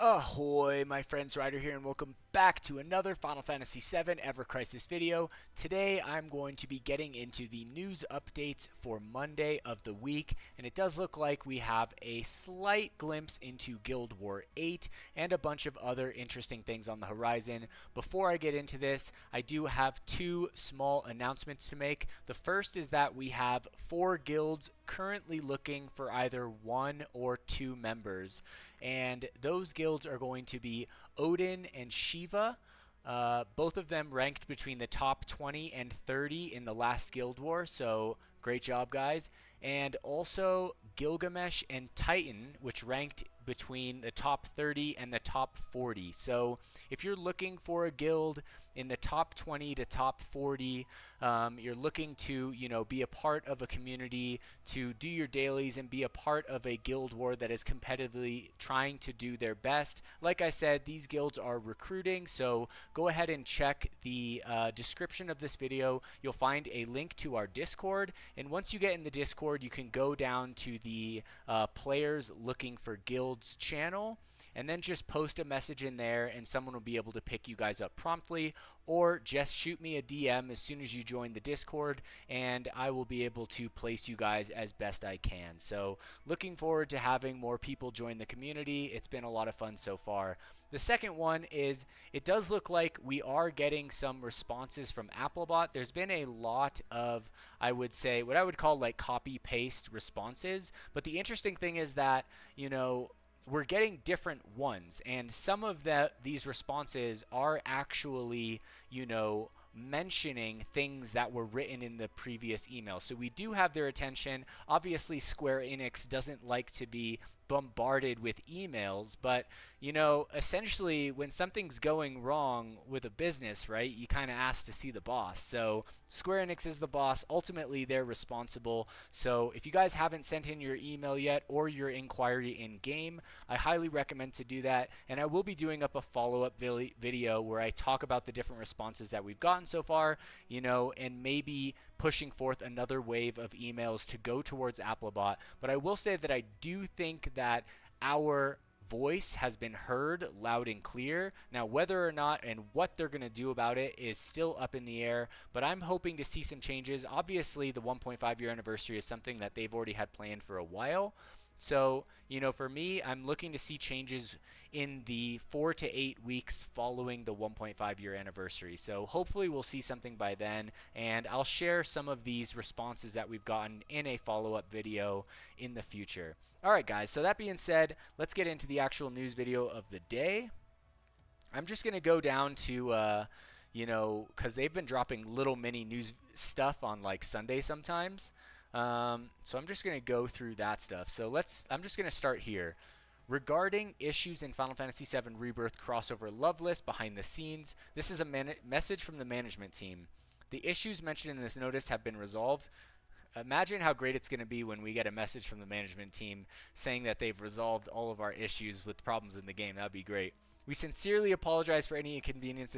Ahoy, my friends, Ryder here, and welcome back to another Final Fantasy VII Ever Crisis video. Today, I'm going to be getting into the news updates for Monday of the week, and it does look like we have a slight glimpse into Guild War 8 and a bunch of other interesting things on the horizon. Before I get into this, I do have two small announcements to make. The first is that we have 4 guilds currently looking for either 1 or 2 members, and those guilds are going to be Odin and Shiva, both of them ranked between the top 20 and 30 in the last Guild War, so great job, guys. And also Gilgamesh and Titan, which ranked between the top 30 and the top 40. So if you're looking for a guild in the top 20 to top 40, you're looking to, be a part of a community, to do your dailies and be a part of a guild war that is competitively trying to do their best. Like I said, these guilds are recruiting, so go ahead and check the description of this video. You'll find a link to our Discord, and once you get in the Discord, you can go down to the players looking for guilds channel, and then just post a message in there and someone will be able to pick you guys up promptly, or just shoot me a DM as soon as you join the Discord and I will be able to place you guys as best I can. So looking forward to having more people join the community. It's been a lot of fun so far. The second one is, it does look like we are getting some responses from Appbot. There's been a lot of, I would say, what I would call like copy-paste responses, but the interesting thing is that, we're getting different ones, and some of these responses are actually, mentioning things that were written in the previous email. So we do have their attention. Obviously, Square Enix doesn't like to be bombarded with emails, but essentially when something's going wrong with a business, right, you kind of ask to see the boss. So Square Enix is the boss. Ultimately, they're responsible. So if you guys haven't sent in your email yet or your inquiry in game, I highly recommend to do that, and I will be doing up a follow-up video where I talk about the different responses that we've gotten so far, and maybe pushing forth another wave of emails to go towards Appbot. But I will say that I do think that our voice has been heard loud and clear. Now, whether or not and what they're going to do about it is still up in the air, but I'm hoping to see some changes. Obviously, the 1.5-year anniversary is something that they've already had planned for a while. So, for me, I'm looking to see changes in the 4 to 8 weeks following the 1.5-year anniversary. So hopefully we'll see something by then, and I'll share some of these responses that we've gotten in a follow-up video in the future. All right, guys, so that being said, let's get into the actual news video of the day. I'm just going to go down to, because they've been dropping little mini news stuff on like Sunday sometimes. So I'm just going to go through that stuff. So I'm just going to start here. Regarding issues in Final Fantasy VII Rebirth crossover love list behind the scenes, this is a message from the management team. The issues mentioned in this notice have been resolved. Imagine how great it's going to be when we get a message from the management team saying that they've resolved all of our issues with problems in the game. That would be great. We sincerely apologize for any inconvenience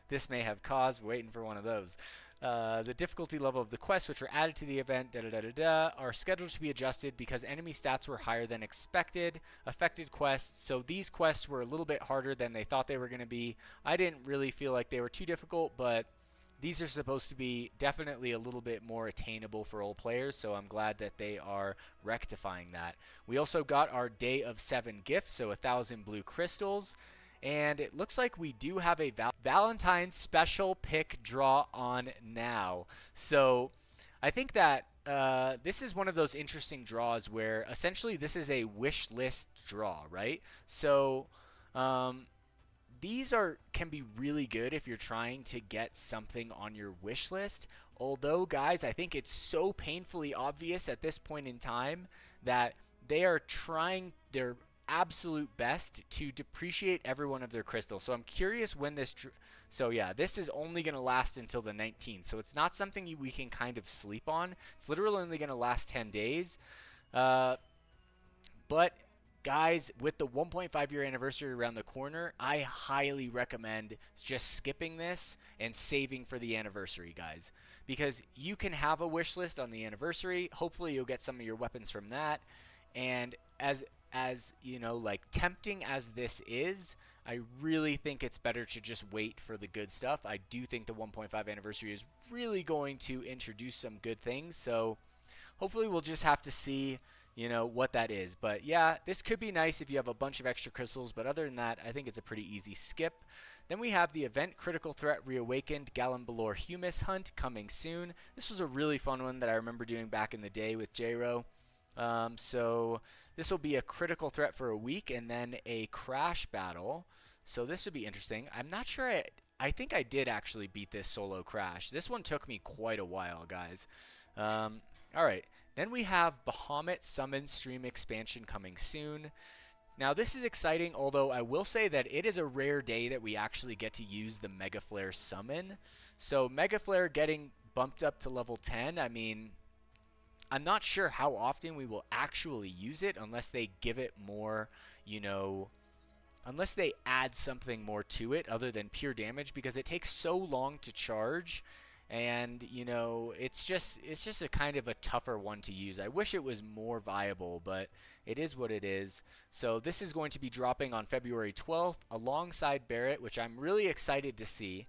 this may have caused. We're waiting for one of those. The difficulty level of the quests which were added to the event are scheduled to be adjusted because enemy stats were higher than expected. Affected quests. So these quests were a little bit harder than they thought they were going to be. I didn't really feel like they were too difficult, but these are supposed to be definitely a little bit more attainable for old players, so I'm glad that they are rectifying that. We also got our Day of 7 gift, so 1,000 blue crystals. And it looks like we do have a Valentine special pick draw on now. So I think that this is one of those interesting draws where essentially this is a wish list draw, right? So these can be really good if you're trying to get something on your wish list. Although, guys, I think it's so painfully obvious at this point in time that they are trying their absolute best to depreciate every one of their crystals. So I'm curious when this so yeah, this is only going to last until the 19th, so it's not something we can kind of sleep on. It's literally only going to last 10 days, but guys, with the 1.5 year anniversary around the corner, I highly recommend just skipping this and saving for the anniversary, guys, because you can have a wish list on the anniversary. Hopefully you'll get some of your weapons from that. And as you know, like, tempting as this is, I really think it's better to just wait for the good stuff. I do think the 1.5 anniversary is really going to introduce some good things. So hopefully we'll just have to see, what that is. But yeah, this could be nice if you have a bunch of extra crystals, but other than that, I think it's a pretty easy skip. Then we have the event Critical Threat Reawakened Gallimbalor Humus Hunt coming soon. This was a really fun one that I remember doing back in the day with J-Ro. So this will be a critical threat for a week and then a crash battle. So this would be interesting. I'm not sure. I think I did actually beat this solo crash. This one took me quite a while, guys. All right. Then we have Bahamut Summon Stream Expansion coming soon. Now this is exciting, although I will say that it is a rare day that we actually get to use the Mega Flare summon. So Mega Flare getting bumped up to level 10, I mean, I'm not sure how often we will actually use it unless they give it more, unless they add something more to it other than pure damage, because it takes so long to charge, and it's just a kind of a tougher one to use. I wish it was more viable, but it is what it is. So this is going to be dropping on February 12th alongside Barret, which I'm really excited to see.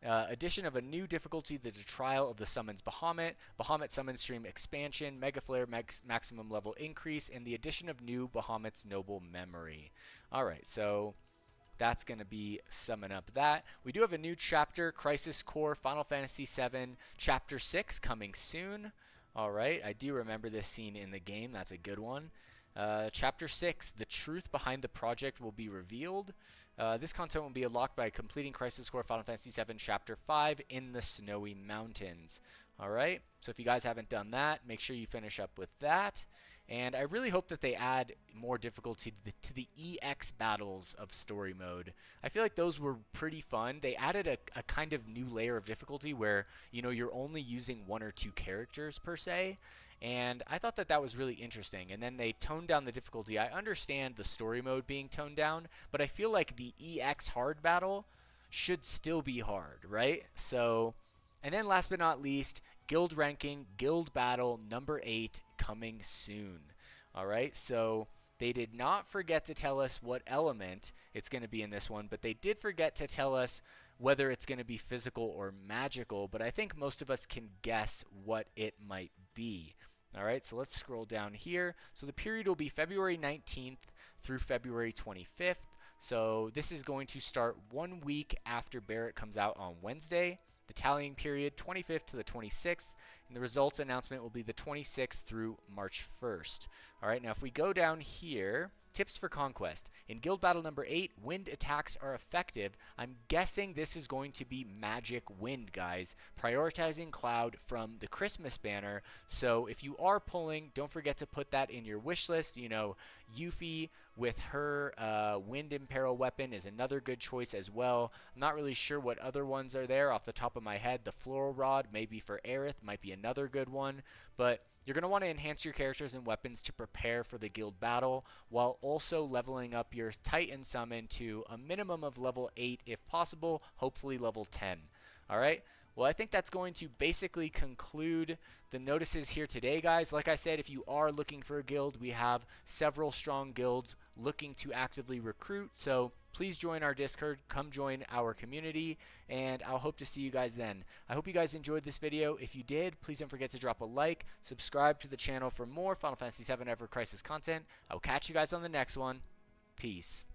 Addition of a new difficulty, the Trial of the Summons Bahamut, Bahamut Summon Stream Expansion, Mega Flare maximum level increase, and the addition of new Bahamut's Noble Memory. Alright, so that's going to be summing up that. We do have a new chapter, Crisis Core Final Fantasy VII Chapter 6 coming soon. Alright, I do remember this scene in the game. That's a good one. Chapter 6, the truth behind the project will be revealed. This content will be unlocked by completing Crisis Core Final Fantasy VII Chapter 5 in the Snowy Mountains. Alright, so if you guys haven't done that, make sure you finish up with that. And I really hope that they add more difficulty to the EX battles of story mode. I feel like those were pretty fun. They added a kind of new layer of difficulty where, you're only using one or two characters per se. And I thought that was really interesting. And then they toned down the difficulty. I understand the story mode being toned down, but I feel like the EX hard battle should still be hard, right? So, and then last but not least, Guild Ranking, Guild Battle number 8 coming soon. Alright, so they did not forget to tell us what element it's going to be in this one, but they did forget to tell us whether it's going to be physical or magical, but I think most of us can guess what it might be. Alright, so let's scroll down here. So the period will be February 19th through February 25th. So this is going to start 1 week after Barret comes out on Wednesday. The tallying period 25th to the 26th, and the results announcement will be the 26th through March 1st. Alright, now if we go down here, tips for Conquest. In Guild Battle number 8, wind attacks are effective. I'm guessing this is going to be magic wind, guys. Prioritizing Cloud from the Christmas banner. So if you are pulling, don't forget to put that in your wish list. Yuffie with her Wind Imperil weapon is another good choice as well. I'm not really sure what other ones are there off the top of my head. The Floral Rod, maybe for Aerith, might be another good one. But you're going to want to enhance your characters and weapons to prepare for the guild battle, while also leveling up your Titan summon to a minimum of level 8 if possible, hopefully level 10. Alright? Well, I think that's going to basically conclude the notices here today, guys. Like I said, if you are looking for a guild, we have several strong guilds looking to actively recruit. So please join our Discord, come join our community, and I'll hope to see you guys then. I hope you guys enjoyed this video. If you did, please don't forget to drop a like, subscribe to the channel for more Final Fantasy VII Ever Crisis content. I will catch you guys on the next one. Peace.